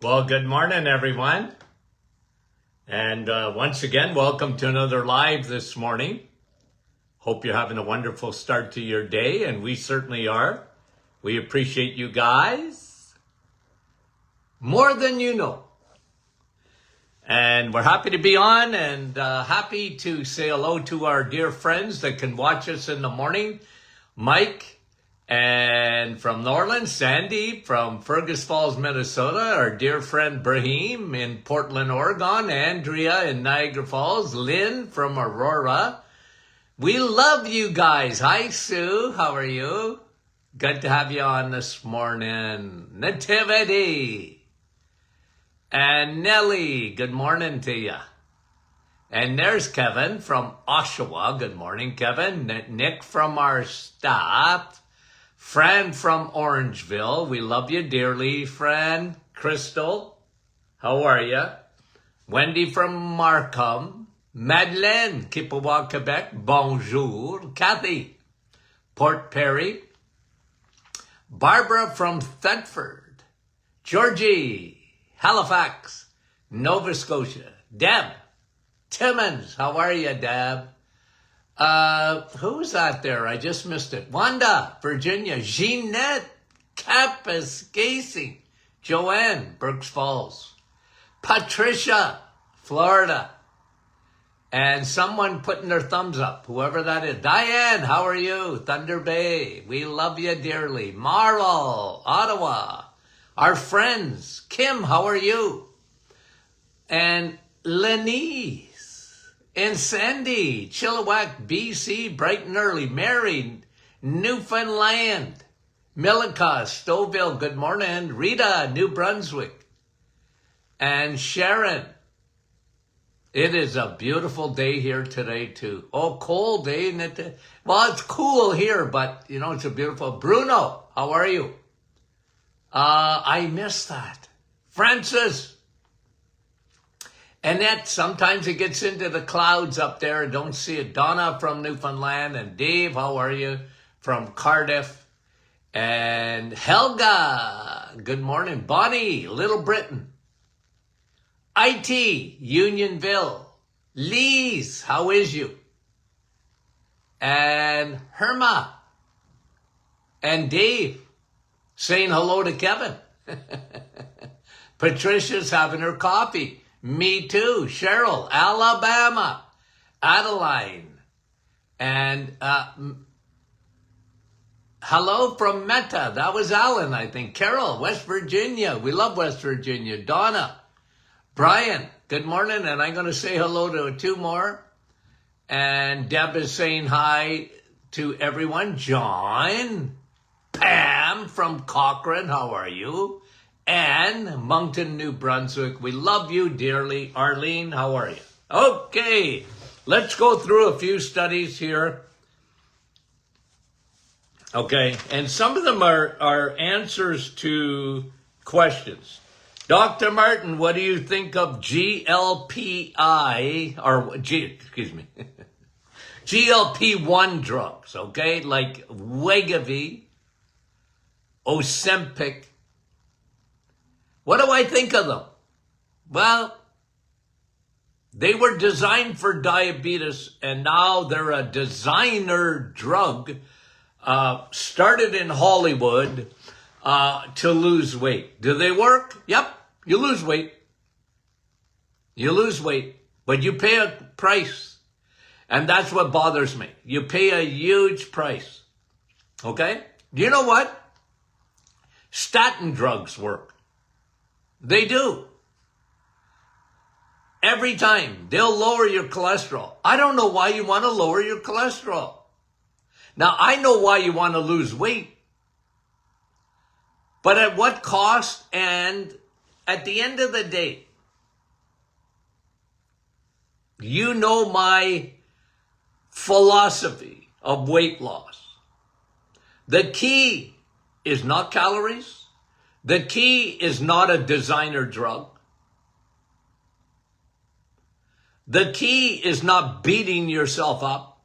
Well, good morning, everyone. And once again, welcome to another live this morning. Hope you're having a wonderful start to your day, and we certainly are. We appreciate you guys more than you know. And we're happy to be on and happy to say hello to our dear friends that can watch us in the morning. Mike, and from Norland, Sandy from Fergus Falls, Minnesota, our dear friend Brahim in Portland, Oregon, Andrea in Niagara Falls, Lynn from Aurora. We love you guys. Hi, Sue. How are you? Good to have you on this morning. Nativity. And Nellie, good morning to you. And there's Kevin from Oshawa. Good morning, Kevin. Nick from our staff. Fran from Orangeville. We love you dearly, Fran. Crystal, how are you? Wendy from Markham. Madeleine, Kippawa, Quebec. Bonjour. Kathy, Port Perry. Barbara from Thetford. Georgie, Halifax, Nova Scotia. Deb, Timmins, how are you, Deb? Who's that there? I just missed it. Wanda, Virginia. Jeanette, Kapuskasing. Joanne, Berks Falls. Patricia, Florida. And someone putting their thumbs up, whoever that is. Diane, how are you? Thunder Bay, we love you dearly. Marl, Ottawa. Our friends. Kim, how are you? And Lenise. And Sandy, Chilliwack, BC, bright and early. Mary, Newfoundland. Millica, Stouffville, good morning. Rita, New Brunswick. And Sharon. It is a beautiful day here today, too. Oh, cold day, isn't it? Well, it's cool here, but, it's a beautiful... Bruno, how are you? I missed that. Francis. Annette, sometimes it gets into the clouds up there. I don't see it. Donna from Newfoundland. And Dave, how are you? From Cardiff. And Helga, good morning. Bonnie, Little Britain. IT, Unionville. Lise, how is you? And Herma. And Dave, saying hello to Kevin. Patricia's having her coffee. Me too. Cheryl, Alabama. Adeline. And hello from Meta. That was Alan, I think. Carol, West Virginia. We love West Virginia. Donna. Brian, good morning. And I'm going to say hello to two more. And Deb is saying hi to everyone. John. Pam from Cochrane. How are you? And Moncton, New Brunswick. We love you dearly. Arlene, how are you? Okay, let's go through a few studies here. Okay, and some of them are answers to questions. Dr. Martin, what do you think of GLPI, or GLP-1 drugs, okay? Like Wegovy, Ozempic. What do I think of them? Well, they were designed for diabetes, and now they're a designer drug started in Hollywood to lose weight. Do they work? Yep, you lose weight. You lose weight, but you pay a price, and that's what bothers me. You pay a huge price, okay? Do you know what? Statin drugs work. They do. Every time. They'll lower your cholesterol. I don't know why you want to lower your cholesterol. Now, I know why you want to lose weight. But at what cost? And at the end of the day, you know my philosophy of weight loss. The key is not calories. The key is not a designer drug. The key is not beating yourself up.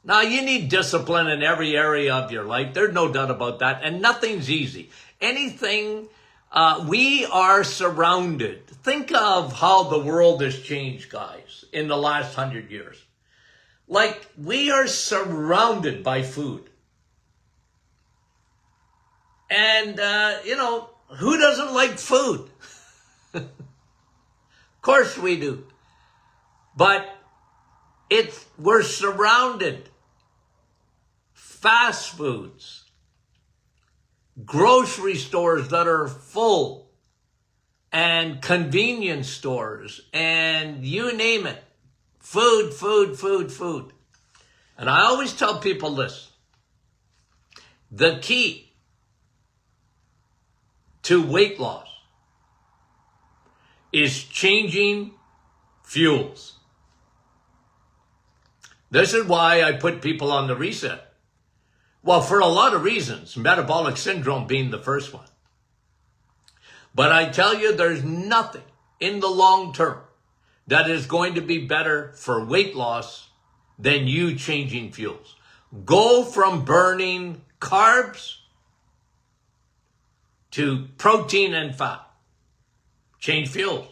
Now, you need discipline in every area of your life. There's no doubt about that. And nothing's easy. Anything We are surrounded. Think of how the world has changed, guys, in the last 100 years. Like, we are surrounded by food. And, who doesn't like food? Of course we do. But we're surrounded. Fast foods, grocery stores that are full, and convenience stores, and you name it. Food, food, food, food. And I always tell people this. The key to weight loss is changing fuels. This is why I put people on the reset. Well, for a lot of reasons, metabolic syndrome being the first one. But I tell you, there's nothing in the long term that is going to be better for weight loss than you changing fuels. Go from burning carbs to protein and fat. Change fuels.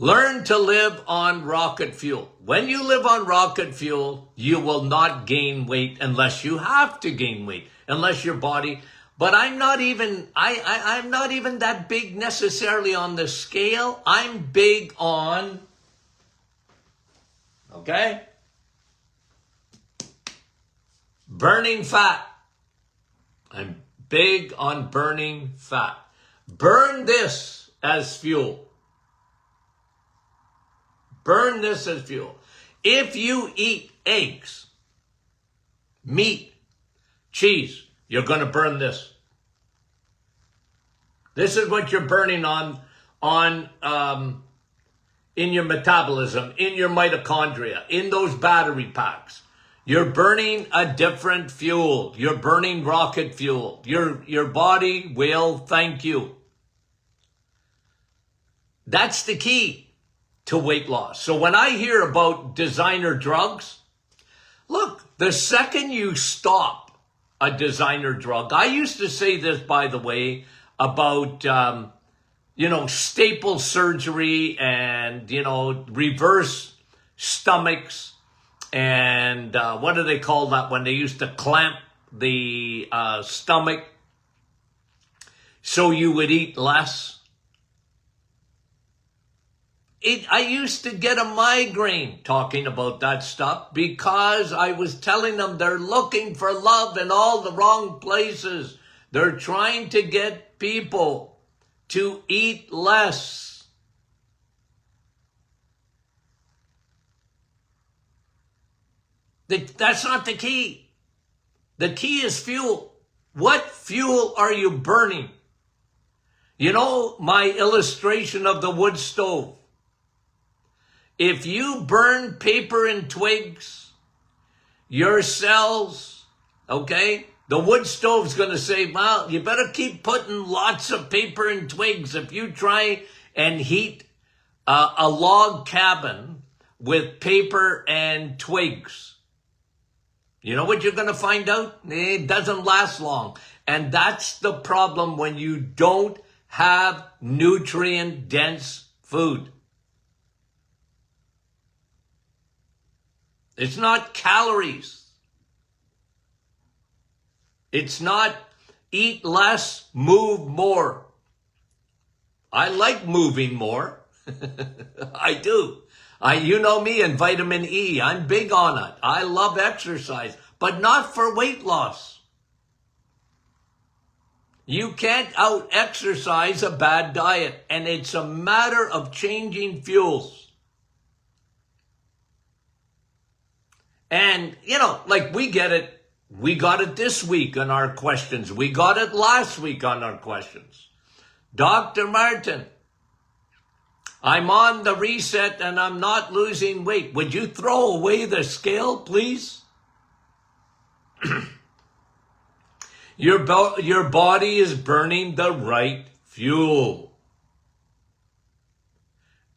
Learn to live on rocket fuel. When you live on rocket fuel, you will not gain weight unless you have to gain weight, unless your body. But I'm not even that big necessarily on the scale. I'm big on, burning fat. I'm big on burning fat. Burn this as fuel. Burn this as fuel. If you eat eggs, meat, cheese, you're going to burn this. This is what you're burning in your metabolism, in your mitochondria, in those battery packs. You're burning a different fuel. You're burning rocket fuel. Your body will thank you. That's the key to weight loss. So when I hear about designer drugs, look, the second you stop a designer drug, I used to say this, by the way, about, staple surgery and, reverse stomachs and what do they call that when they used to clamp the stomach so you would eat less? I used to get a migraine talking about that stuff because I was telling them they're looking for love in all the wrong places. They're trying to get people to eat less. That's not the key. The key is fuel. What fuel are you burning? You know, my illustration of the wood stove. If you burn paper and twigs, your cells, the wood stove's going to say, well, you better keep putting lots of paper and twigs. If you try and heat a log cabin with paper and twigs, you know what you're going to find out? It doesn't last long. And that's the problem when you don't have nutrient-dense food. It's not calories. It's not eat less, move more. I like moving more. I do. You know me and vitamin E. I'm big on it. I love exercise, but not for weight loss. You can't out-exercise a bad diet, and it's a matter of changing fuels. And, we get it. We got it this week on our questions. We got it last week on our questions. Dr. Martin, I'm on the reset and I'm not losing weight. Would you throw away the scale, please? Your body is burning the right fuel.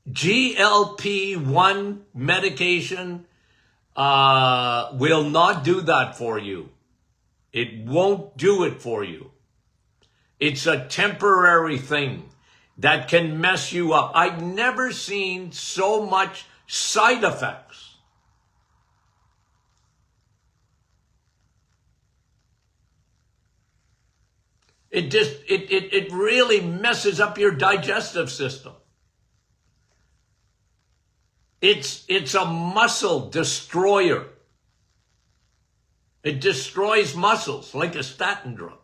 GLP-1 medication will not do that for you. It won't do it for you. It's a temporary thing that can mess you up. I've never seen so much side effects. It really messes up your digestive system. It's a muscle destroyer. It destroys muscles like a statin drug.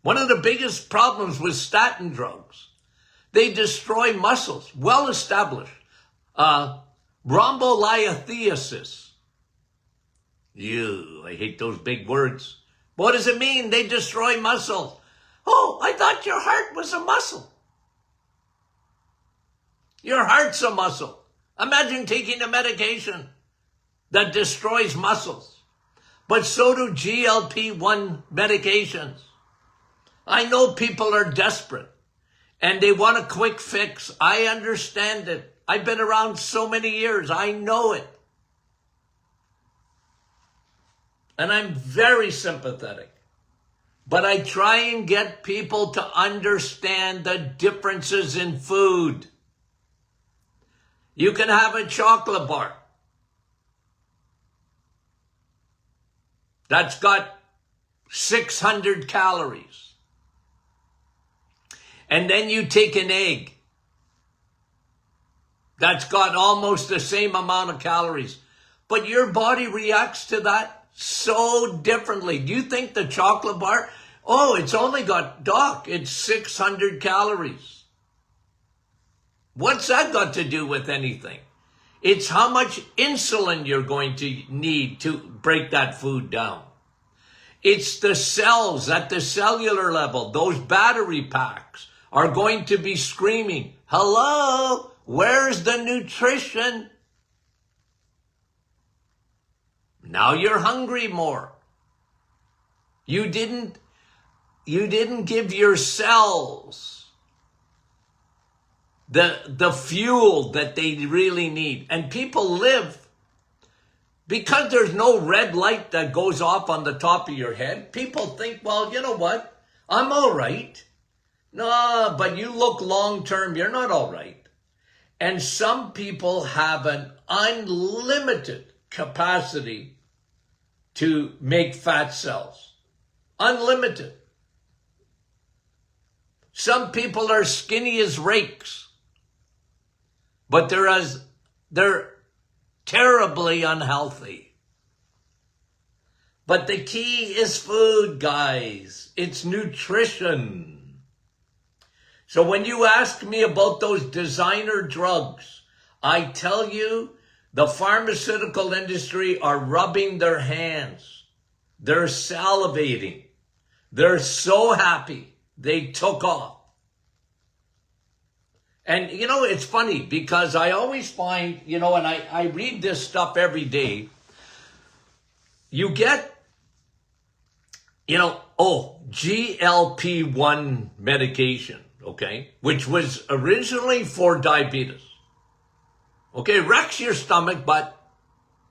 One of the biggest problems with statin drugs, they destroy muscles, well established. Rhombolithiasis. I hate those big words. What does it mean? They destroy muscles. Oh, I thought your heart was a muscle. Your heart's a muscle. Imagine taking a medication that destroys muscles. But so do GLP-1 medications. I know people are desperate and they want a quick fix. I understand it. I've been around so many years. I know it. And I'm very sympathetic. But I try and get people to understand the differences in food. You can have a chocolate bar that's got 600 calories. And then you take an egg that's got almost the same amount of calories. But your body reacts to that so differently. Do you think the chocolate bar, oh, it's only got, Doc, it's 600 calories. What's that got to do with anything? It's how much insulin you're going to need to break that food down. It's the cells at the cellular level. Those battery packs are going to be screaming, hello, where's the nutrition? Now you're hungry more. You didn't give your cells the fuel that they really need. And people live, because there's no red light that goes off on the top of your head, people think, well, you know what? I'm all right. No, but you look long term, you're not all right. And some people have an unlimited capacity to make fat cells. Unlimited. Some people are skinny as rakes, but they're terribly unhealthy. But the key is food, guys. It's nutrition. So when you ask me about those designer drugs, I tell you, the pharmaceutical industry are rubbing their hands. They're salivating. They're so happy they took off. And, you know, it's funny because I always find, you know, and I read this stuff every day. You get, you know, GLP-1 medication, okay, which was originally for diabetes. Okay, wrecks your stomach, but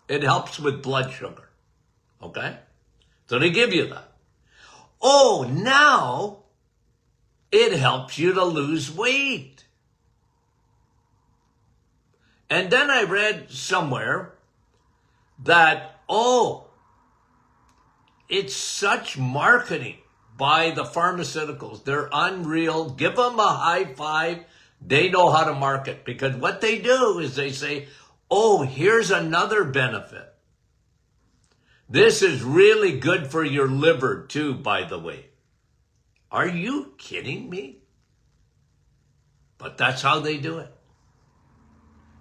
it helps with blood sugar. Okay? So they give you that. Oh, now it helps you to lose weight. And then I read somewhere that, it's such marketing by the pharmaceuticals. They're unreal. Give them a high five. They know how to market, because what they do is they say, oh, here's another benefit. This is really good for your liver too, by the way. Are you kidding me? But that's how they do it.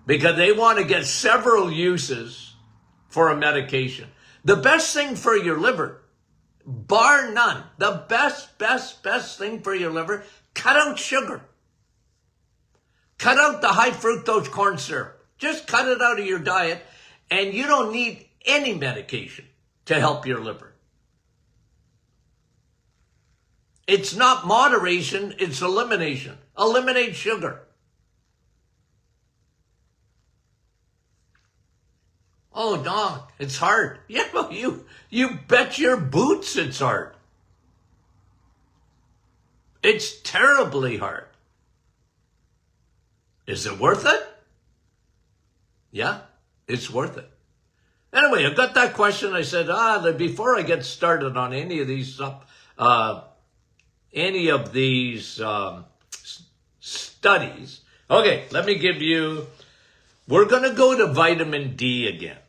Because they want to get several uses for a medication. The best thing for your liver, bar none, the best thing for your liver, cut out sugar. Cut out the high fructose corn syrup. Just cut it out of your diet, and you don't need any medication to help your liver. It's not moderation, it's elimination. Eliminate sugar. Oh, Doc, it's hard. Yeah, well, you bet your boots it's hard. It's terribly hard. Is it worth it? Yeah, it's worth it. Anyway, I got that question. I said, before I get started on any of these studies. Okay, let me give you, we're going to go to vitamin D again.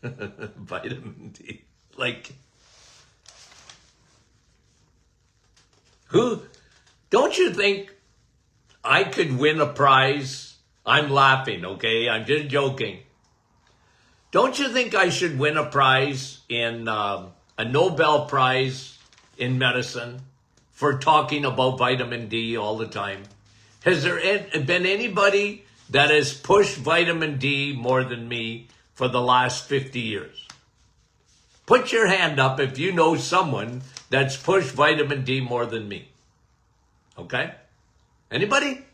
Vitamin D. Like, don't you think I could win a prize? I'm laughing, okay? I'm just joking. Don't you think I should win a prize in a Nobel Prize in medicine for talking about vitamin D all the time? Has there been anybody that has pushed vitamin D more than me for the last 50 years? Put your hand up if you know someone that's pushed vitamin D more than me. Okay? Anybody?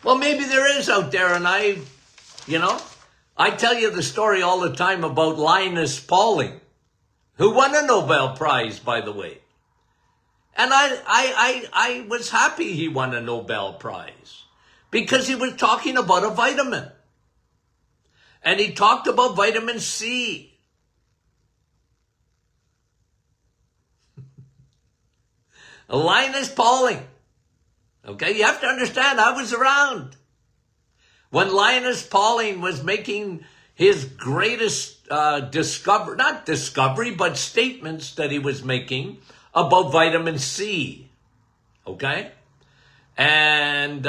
Well, maybe there is out there, and I tell you the story all the time about Linus Pauling, who won a Nobel Prize, by the way. And I was happy he won a Nobel Prize because he was talking about a vitamin. And he talked about vitamin C. Linus Pauling. Okay, you have to understand, I was around when Linus Pauling was making his greatest not discovery, but statements that he was making about vitamin C. Okay? And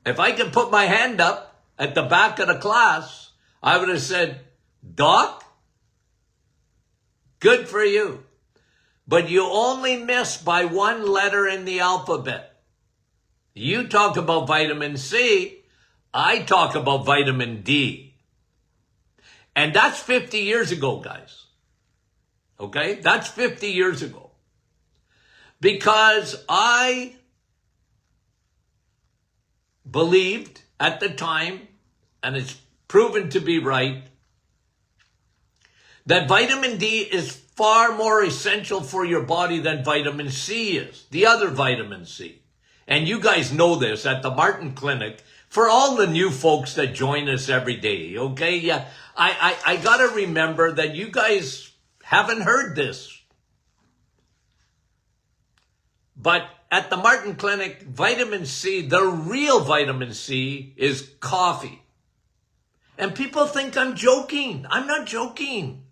if I could put my hand up at the back of the class, I would have said, Doc, good for you. But you only miss by one letter in the alphabet. You talk about vitamin C, I talk about vitamin D. And that's 50 years ago, guys. Okay? That's 50 years ago. Because I believed at the time, and it's proven to be right, that vitamin D is far more essential for your body than vitamin C is, the other vitamin C. And you guys know this at the Martin Clinic, for all the new folks that join us every day, okay? Yeah, I gotta remember that you guys haven't heard this. But at the Martin Clinic, vitamin C, the real vitamin C, is coffee. And people think I'm joking. I'm not joking.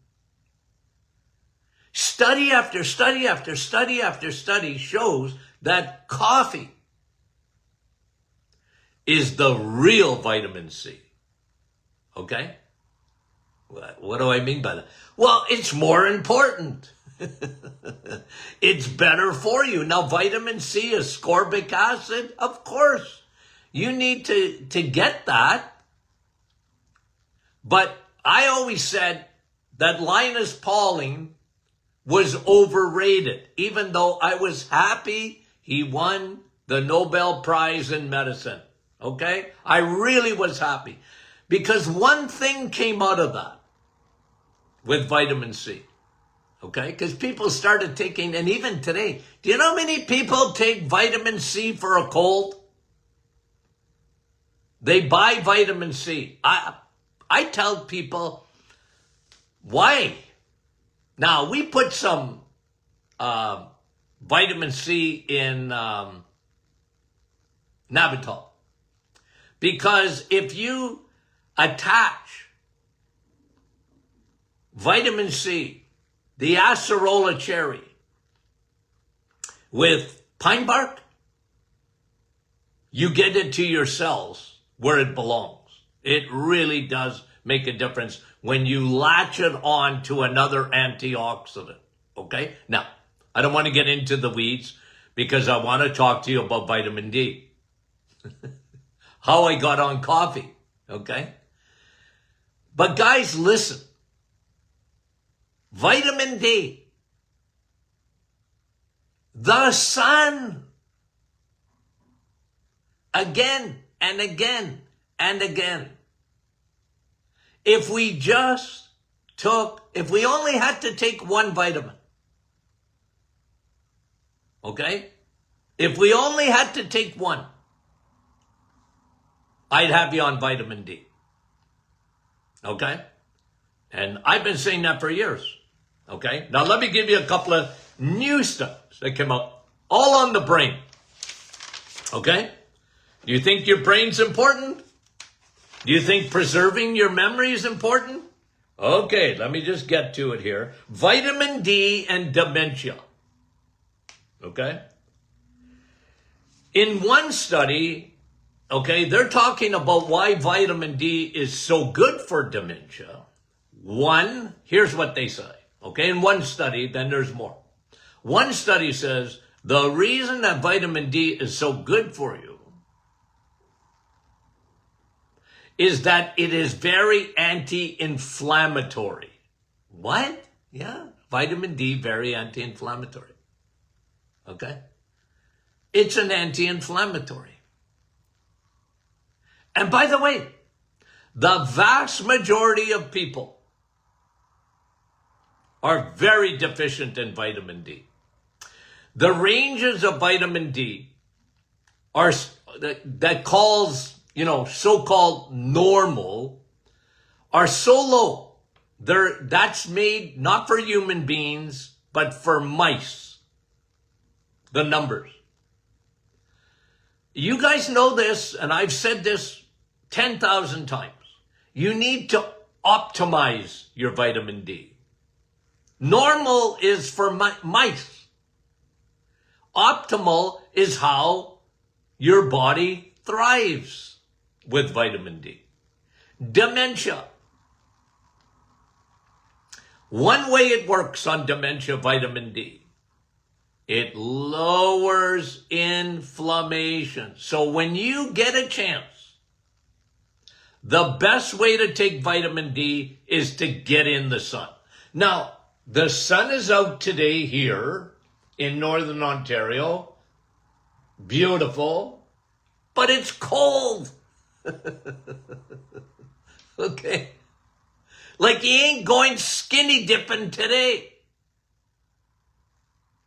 Study after study after study after study shows that coffee is the real vitamin C. Okay? What do I mean by that? Well, it's more important. It's better for you. Now, vitamin C, ascorbic acid, of course. You need to get that. But I always said that Linus Pauling was overrated, even though I was happy he won the Nobel Prize in medicine. Okay? I really was happy. Because one thing came out of that with vitamin C. Okay? Because people started taking, and even today, do you know how many people take vitamin C for a cold? They buy vitamin C. I tell people, why? Now, we put some vitamin C in Navital. Because if you attach vitamin C, the acerola cherry, with pine bark, you get it to your cells where it belongs. It really does make a difference when you latch it on to another antioxidant. Okay? Now, I don't want to get into the weeds because I want to talk to you about vitamin D. How I got on coffee. Okay? But guys, listen. Vitamin D. The sun. Again and again and again. If we only had to take one vitamin, Okay? If we only had to take one, I'd have you on vitamin D. Okay? And I've been saying that for years. Okay? Now let me give you a couple of new studies that came out all on the brain. Okay? Do you think your brain's important? Do you think preserving your memory is important? Okay, let me just get to it here. Vitamin D and dementia. Okay? In one study, okay, they're talking about why vitamin D is so good for dementia. One, here's what they say. Okay, in one study, then there's more. One study says the reason that vitamin D is so good for you is that it is very anti-inflammatory. What? Yeah, vitamin D, very anti-inflammatory. Okay? It's an anti-inflammatory. And by the way, the vast majority of people are very deficient in vitamin D. The ranges of vitamin D are that calls, so-called normal are so low. That's made not for human beings, but for mice. The numbers. You guys know this, and I've said this 10,000 times. You need to optimize your vitamin D. Normal is for mice. Optimal is how your body thrives with vitamin D. Dementia. One way it works on dementia, vitamin D, it lowers inflammation. So when you get a chance, the best way to take vitamin D is to get in the sun. Now, the sun is out today here in Northern Ontario. Beautiful. But it's cold. Okay. Like you ain't going skinny dipping today.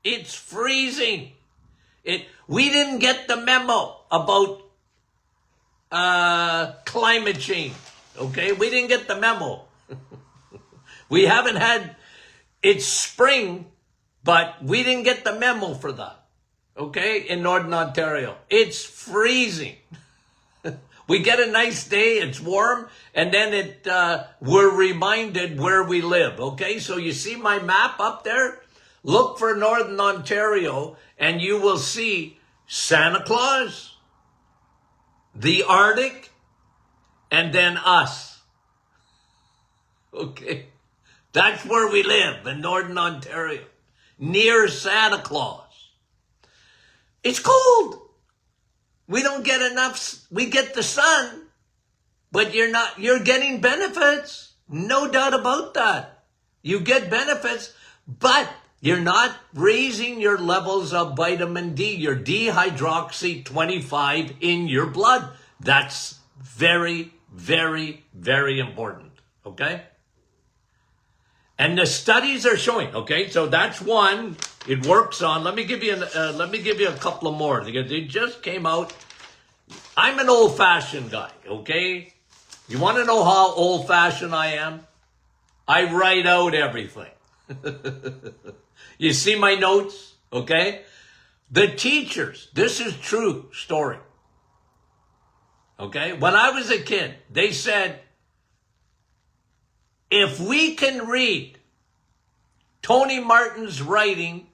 It's freezing. We didn't get the memo about climate change. Okay? We didn't get the memo. We haven't had... It's spring, but we didn't get the memo for that, okay, in Northern Ontario. It's freezing. We get a nice day, it's warm, and then we're reminded where we live, okay? So you see my map up there? Look for Northern Ontario, and you will see Santa Claus, the Arctic, and then us, okay? That's where we live, in Northern Ontario, near Santa Claus. It's cold. We don't get enough, we get the sun, but you're getting benefits. No doubt about that. You get benefits, but you're not raising your levels of vitamin D, your dehydroxy 25 in your blood. That's very, very, very important, okay? And the studies are showing, okay, so that's one. It works on. Let me give you a couple of more because they just came out. I'm an old-fashioned guy, okay? You want to know how old-fashioned I am? I write out everything. You see my notes, okay? The teachers, this is true story. Okay? When I was a kid, they said, if we can read Tony Martin's writing,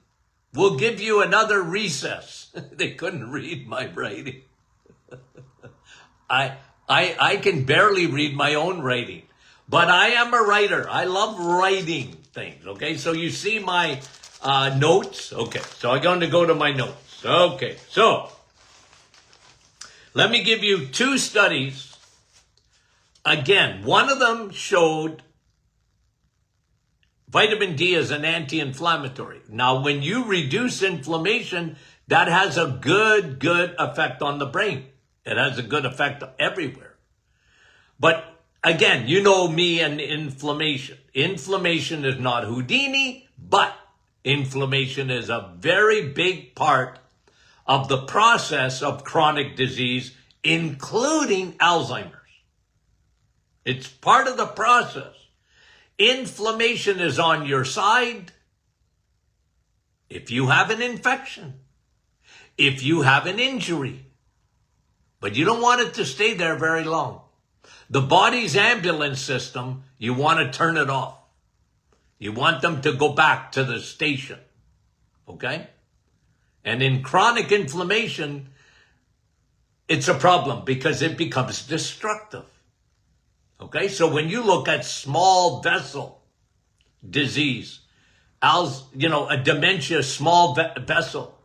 we'll give you another recess. They couldn't read my writing. I can barely read my own writing, but I am a writer. I love writing things. Okay, so you see my notes. Okay, so I'm going to go to my notes. Okay, so let me give you two studies. Again, one of them showed vitamin D is an anti-inflammatory. Now, when you reduce inflammation, that has a good effect on the brain. It has a good effect everywhere. But again, you know me and inflammation. Inflammation is not Houdini, but Inflammation is a very big part of the process of chronic disease, including Alzheimer's. It's part of the process. Inflammation is on your side if you have an infection, if you have an injury, but you don't want it to stay there very long. The body's ambulance system, you want to turn it off. You want them to go back to the station, okay? And in chronic inflammation, it's a problem because it becomes destructive, okay? So when you look at small vessel disease, a dementia small vessel,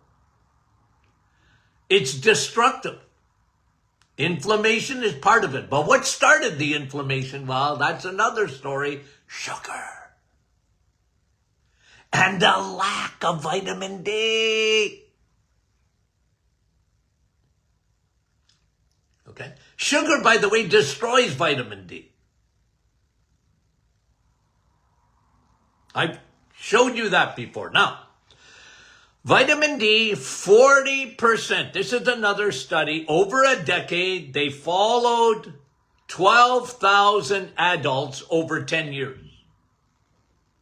it's destructive. Inflammation is part of it. But what started the inflammation? Well, that's another story. Sugar. And the lack of vitamin D. Okay? Sugar, by the way, destroys vitamin D. I've showed you that before. Now, vitamin D, 40%. This is another study. Over a decade, they followed 12,000 adults over 10 years.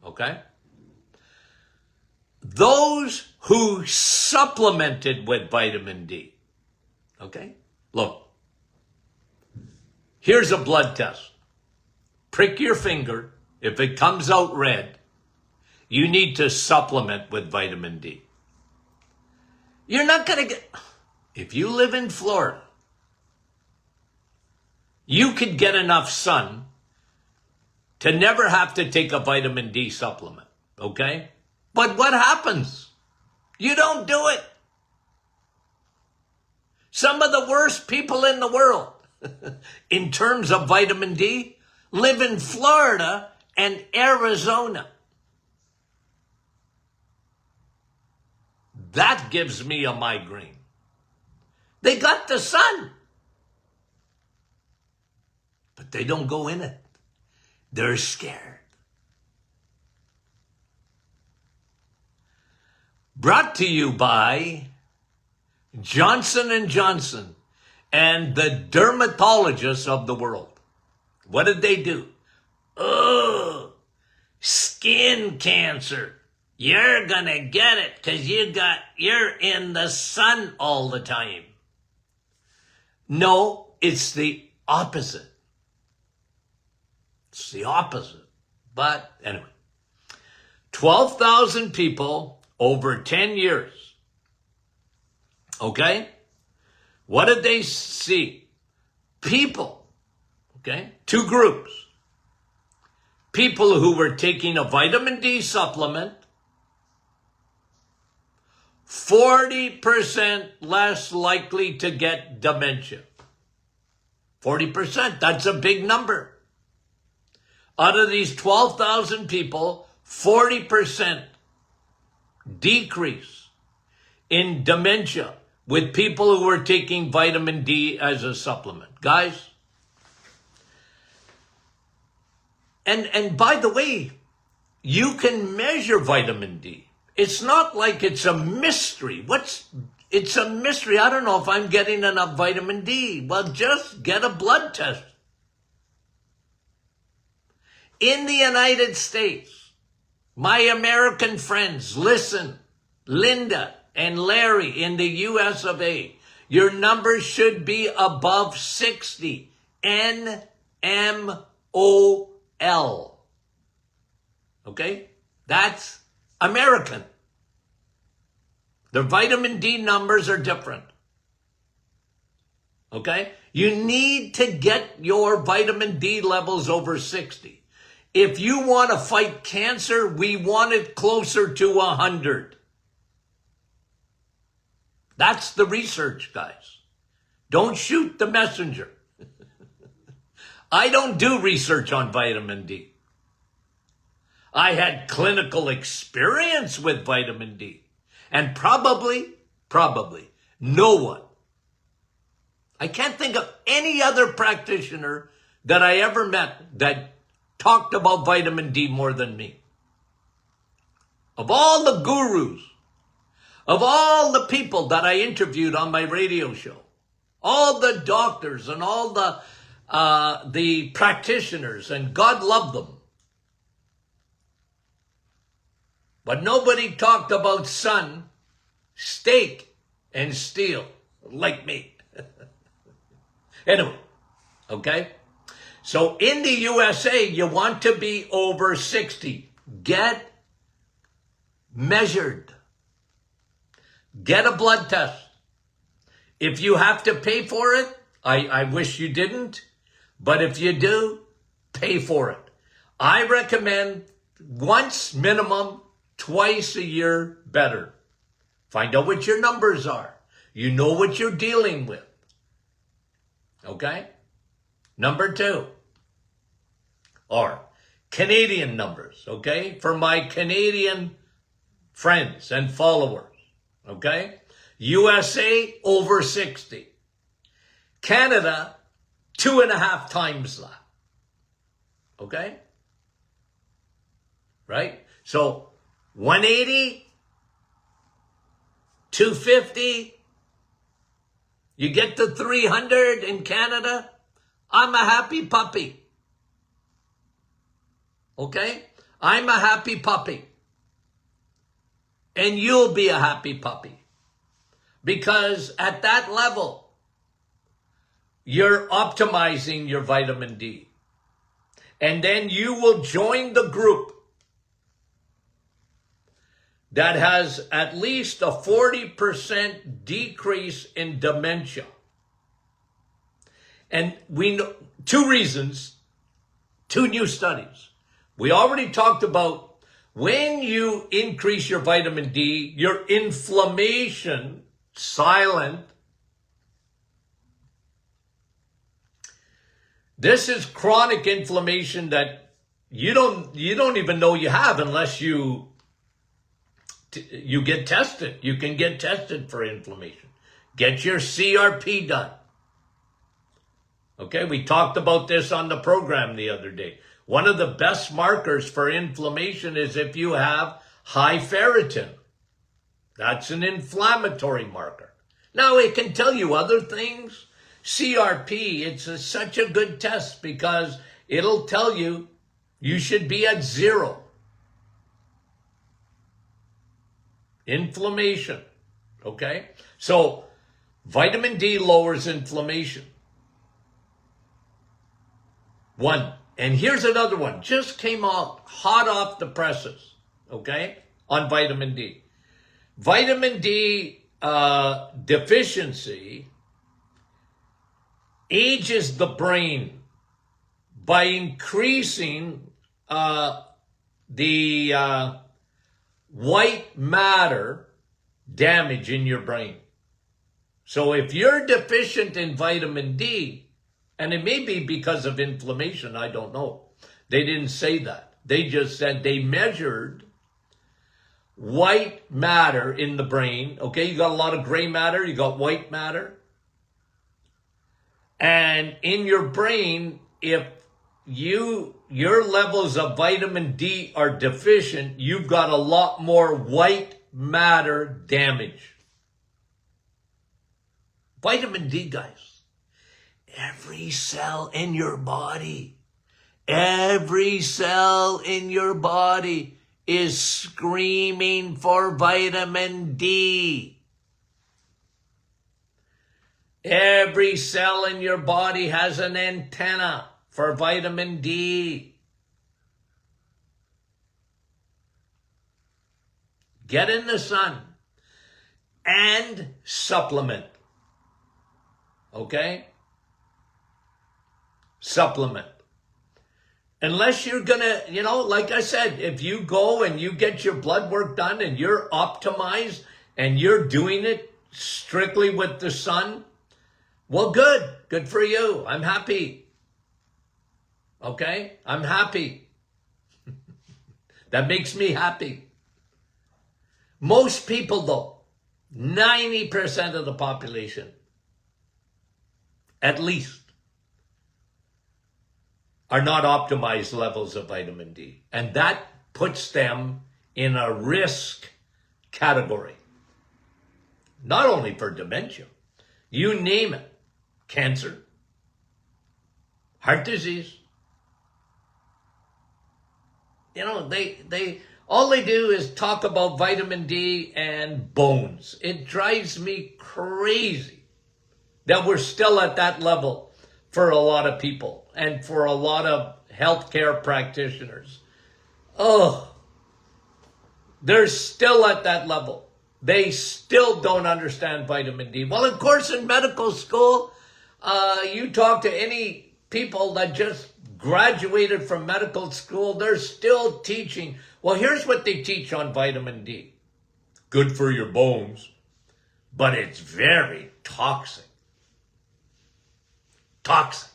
Okay? Those who supplemented with vitamin D. Okay? Look. Here's a blood test. Prick your finger. If it comes out red, you need to supplement with vitamin D. You're not going to get... If you live in Florida, you could get enough sun to never have to take a vitamin D supplement, okay? But what happens? You don't do it. Some of the worst people in the world, in terms of vitamin D, live in Florida and Arizona. That gives me a migraine. They got the sun, but they don't go in it. They're scared. Brought to you by Johnson & Johnson and the dermatologists of the world. What did they do? Oh, skin cancer. You're gonna get it because you're in the sun all the time. No, it's the opposite. It's the opposite. But anyway, 12,000 people over 10 years. Okay? What did they see? People, okay? Two groups. People who were taking a vitamin D supplement, 40% less likely to get dementia. 40%, that's a big number. Out of these 12,000 people, 40% decrease in dementia with people who are taking vitamin D as a supplement. Guys, and by the way, you can measure vitamin D. It's not like it's a mystery. It's a mystery. I don't know if I'm getting enough vitamin D. Well, just get a blood test. In the United States, my American friends, listen, Linda and Larry in the US of A, your numbers should be above 60. NMOL. Okay? That's American. The vitamin D numbers are different. Okay? You need to get your vitamin D levels over 60. If you want to fight cancer, we want it closer to 100. That's the research, guys. Don't shoot the messenger. I don't do research on vitamin D. I had clinical experience with vitamin D. And probably, no one. I can't think of any other practitioner that I ever met that talked about vitamin D more than me. of all the gurus, of all the people that I interviewed on my radio show, all the doctors and all the practitioners, and God loved them. But nobody talked about sun, steak, and steel like me. Anyway, okay? So in the USA, you want to be over 60. Get measured. Get a blood test. If you have to pay for it, I wish you didn't, but if you do, pay for it. I recommend once minimum, twice a year better. Find out what your numbers are. You know what you're dealing with. Okay? Number 2, or Canadian numbers, okay? For my Canadian friends and followers, okay? USA, over 60. Canada, 2.5 times that. Okay? Right? So, 180, 250, you get to 300 in Canada, I'm a happy puppy. Okay? I'm a happy puppy. And you'll be a happy puppy. Because at that level, you're optimizing your vitamin D. And then you will join the group that has at least a 40% decrease in dementia. And we know 2 reasons, 2 new studies. We already talked about when you increase your vitamin D, your inflammation silent. This is chronic inflammation that you don't even know you have unless you get tested. You can get tested for inflammation. Get your CRP done. Okay, we talked about this on the program the other day. One of the best markers for inflammation is if you have high ferritin. That's an inflammatory marker. Now, it can tell you other things. CRP, it's such a good test because it'll tell you you should be at 0. Inflammation, okay? So, vitamin D lowers inflammation. 1. And here's another one. Just came out hot off the presses, okay, on vitamin D. Vitamin D deficiency ages the brain by increasing the white matter damage in your brain. So if you're deficient in vitamin D, and it may be because of inflammation, I don't know. They didn't say that. They just said they measured white matter in the brain. Okay, you got a lot of gray matter, you got white matter. And in your brain, if your levels of vitamin D are deficient, you've got a lot more white matter damage. Vitamin D, guys. Every cell in your body is screaming for vitamin D. Every cell in your body has an antenna for vitamin D. Get in the sun and supplement. Okay? Supplement. Unless you're gonna, like I said, if you go and you get your blood work done and you're optimized and you're doing it strictly with the sun, well, good for you. I'm happy. Okay? I'm happy. That makes me happy. Most people, though, 90% of the population, at least, are not optimized levels of vitamin D. And that puts them in a risk category. Not only for dementia, you name it. Cancer, heart disease. You know, they all they do is talk about vitamin D and bones. It drives me crazy that we're still at that level for a lot of people and for a lot of healthcare practitioners. Oh, they're still at that level. They still don't understand vitamin D. Well, of course, in medical school, you talk to any people that just graduated from medical school, they're still teaching. Well, here's what they teach on vitamin D. Good for your bones, but it's very toxic. Toxic.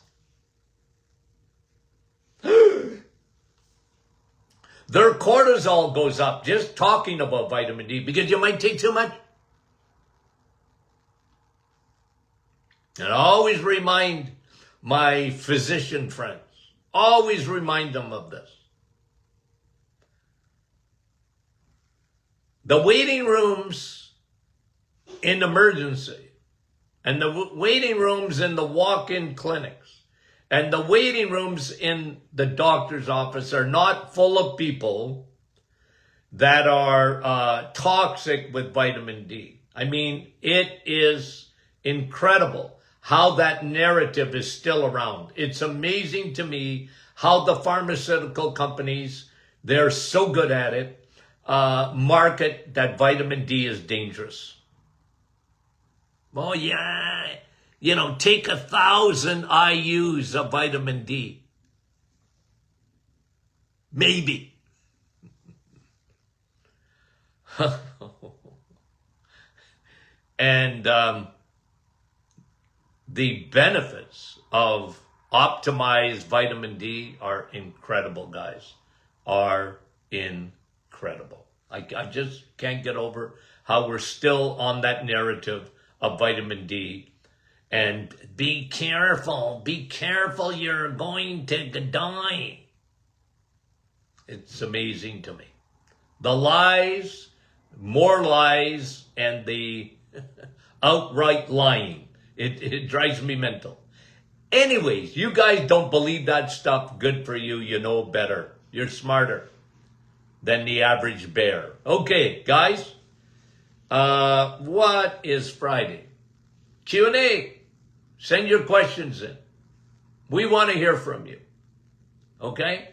Their cortisol goes up just talking about vitamin D because you might take too much. And I always remind my physician friends, always remind them of this. The waiting rooms in emergency and the waiting rooms in the walk-in clinics and the waiting rooms in the doctor's office are not full of people that are toxic with vitamin D. I mean, it is incredible how that narrative is still around. It's amazing to me how the pharmaceutical companies, they're so good at it, market that vitamin D is dangerous. Oh yeah, you know, take 1,000 IUs of vitamin D. Maybe. And the benefits of optimized vitamin D are incredible, guys. Are incredible. I just can't get over how we're still on that narrative of vitamin D. And be careful, you're going to die. It's amazing to me. The lies, more lies, and the outright lying. It drives me mental. Anyways, you guys don't believe that stuff. Good for you. You know better. You're smarter than the average bear. Okay, guys. What is Friday? Q&A. Send your questions in. We want to hear from you. Okay?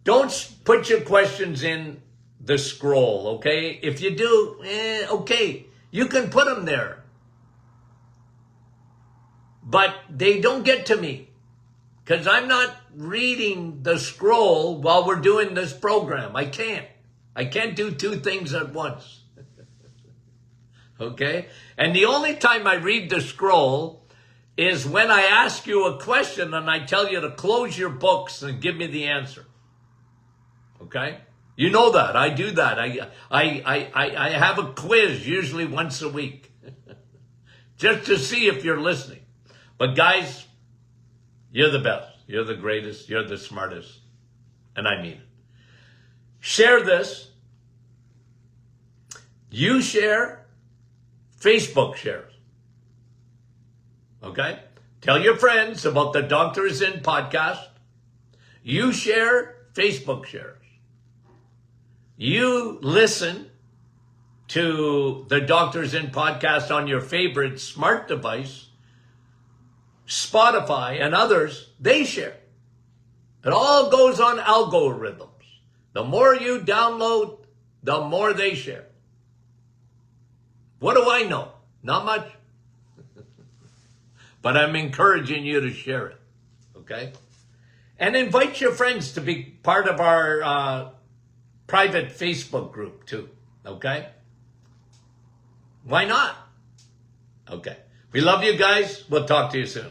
Don't put your questions in the scroll, okay? If you do, okay. You can put them there. But they don't get to me because I'm not reading the scroll while we're doing this program. I can't do two things at once. Okay? And the only time I read the scroll is when I ask you a question and I tell you to close your books and give me the answer. Okay? You know that. I do that. I have a quiz usually once a week just to see if you're listening. But guys, you're the best. You're the greatest. You're the smartest. And I mean it. Share this. You share. Facebook shares. Okay? Tell your friends about the Doctor Is In podcast. You share. Facebook shares. You listen to the Doctor Is In podcast on your favorite smart device. Spotify and others, they share. It all goes on algorithms. The more you download, the more they share. What do I know? Not much. But I'm encouraging you to share it. Okay? And invite your friends to be part of our private Facebook group too. Okay? Why not? Okay. We love you guys. We'll talk to you soon.